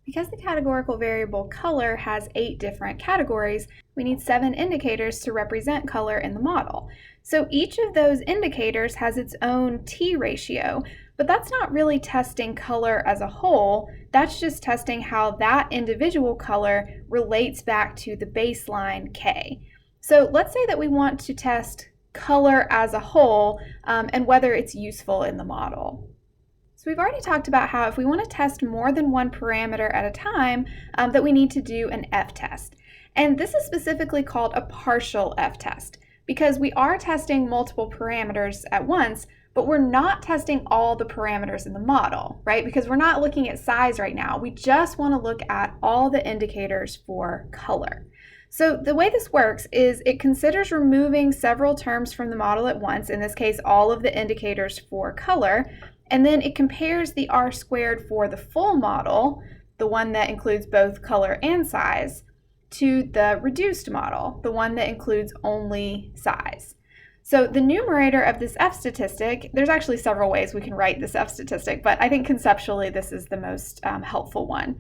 Because the categorical variable color has 8 different categories, we need 7 indicators to represent color in the model. So each of those indicators has its own t ratio, but that's not really testing color as a whole. That's just testing how that individual color relates back to the baseline k. So let's say that we want to test color as a whole and whether it's useful in the model. So we've already talked about how if we want to test more than one parameter at a time, that we need to do an f-test. And this is specifically called a partial f-test because we are testing multiple parameters at once, but we're not testing all the parameters in the model, right? Because we're not looking at size right now. We just want to look at all the indicators for color. So the way this works is it considers removing several terms from the model at once, in this case all of the indicators for color, and then it compares the R² for the full model, the one that includes both color and size, to the reduced model, the one that includes only size. So the numerator of this F statistic, there's actually several ways we can write this F statistic, but I think conceptually this is the most helpful one,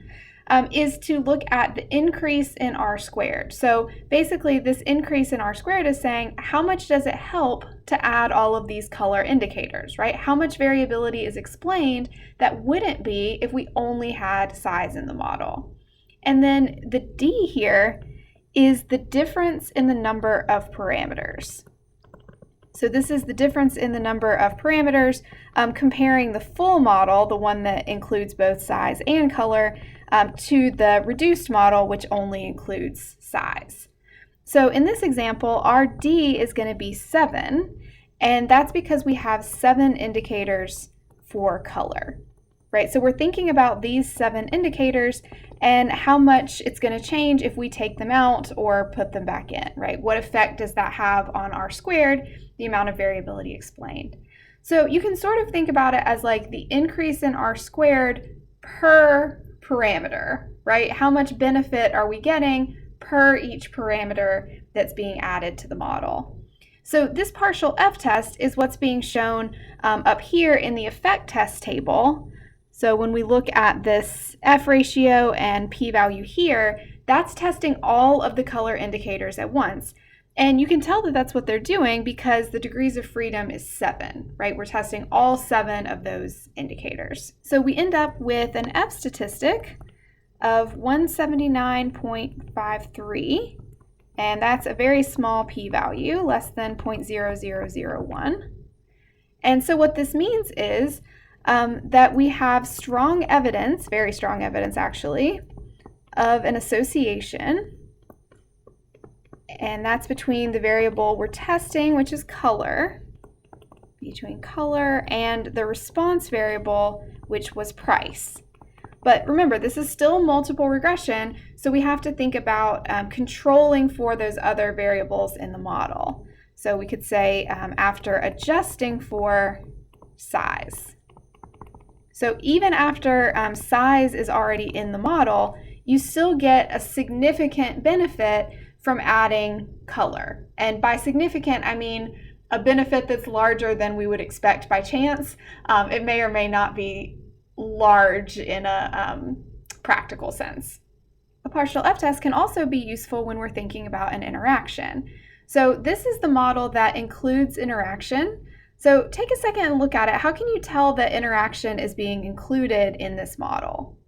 is to look at the increase in R². So basically this increase in R² is saying how much does it help to add all of these color indicators, right? How much variability is explained that wouldn't be if we only had size in the model. And then the D here is the difference in the number of parameters. So this is the difference in the number of parameters comparing the full model, the one that includes both size and color, to the reduced model, which only includes size. So in this example, our D is going to be 7, and that's because we have 7 indicators for color, right? So we're thinking about these 7 indicators and how much it's going to change if we take them out or put them back in, right? What effect does that have on R², the amount of variability explained? So you can sort of think about it as like the increase in R² per parameter, right? How much benefit are we getting per each parameter that's being added to the model? So this partial f-test is what's being shown up here in the effect test table. So when we look at this F ratio and p-value here, that's testing all of the color indicators at once. And you can tell that that's what they're doing because the degrees of freedom is 7, right? We're testing all 7 of those indicators. So we end up with an F statistic of 179.53, and that's a very small p-value, less than 0.0001. And so what this means is that we have strong evidence, very strong evidence actually, of an association, and that's between the variable we're testing, which is color, between color and the response variable, which was price. But remember, this is still multiple regression, so we have to think about controlling for those other variables in the model. So we could say after adjusting for size. So even after size is already in the model, you still get a significant benefit from adding color. And by significant, I mean a benefit that's larger than we would expect by chance. It may or may not be large in a practical sense. A partial f-test can also be useful when we're thinking about an interaction. So this is the model that includes interaction. So take a second and look at it. How can you tell that interaction is being included in this model?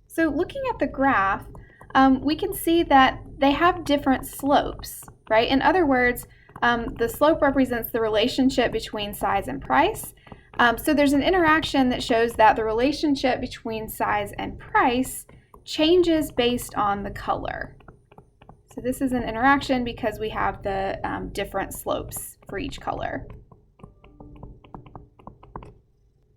So looking at the graph, we can see that they have different slopes, right? In other words, the slope represents the relationship between size and price. So there's an interaction that shows that the relationship between size and price changes based on the color. So this is an interaction because we have the different slopes for each color.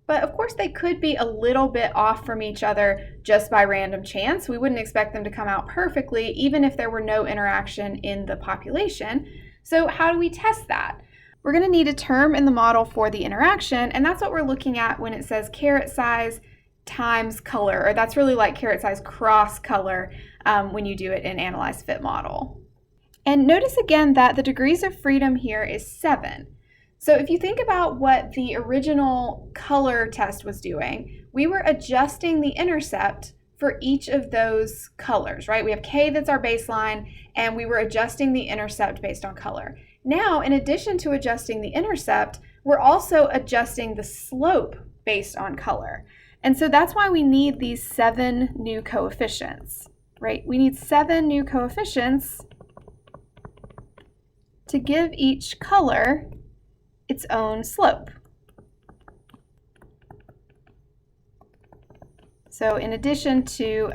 But of course they could be a little bit off from each other just by random chance. We wouldn't expect them to come out perfectly even if there were no interaction in the population. So how do we test that? We're going to need a term in the model for the interaction, and that's what we're looking at when it says caret size times color, or that's really like caret size cross color when you do it in Analyze Fit model. And notice again that the degrees of freedom here is 7. So if you think about what the original color test was doing, we were adjusting the intercept for each of those colors, right? We have K that's our baseline, and we were adjusting the intercept based on color. Now, in addition to adjusting the intercept, we're also adjusting the slope based on color. And so that's why we need these 7 new coefficients, right? We need 7 new coefficients to give each color its own slope. So in addition to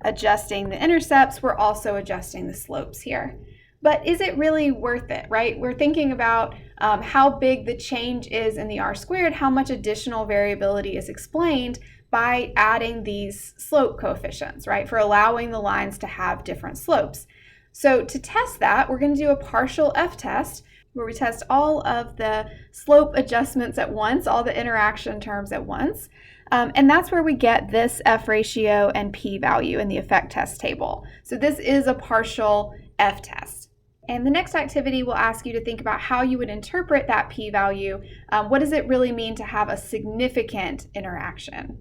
adjusting the intercepts, we're also adjusting the slopes here. But is it really worth it, right? We're thinking about how big the change is in the R-squared, how much additional variability is explained by adding these slope coefficients, right? For allowing the lines to have different slopes. So to test that, we're going to do a partial f-test where we test all of the slope adjustments at once, all the interaction terms at once. And that's where we get this f ratio and p-value in the effect test table. So this is a partial f-test. And the next activity will ask you to think about how you would interpret that p-value. What does it really mean to have a significant interaction?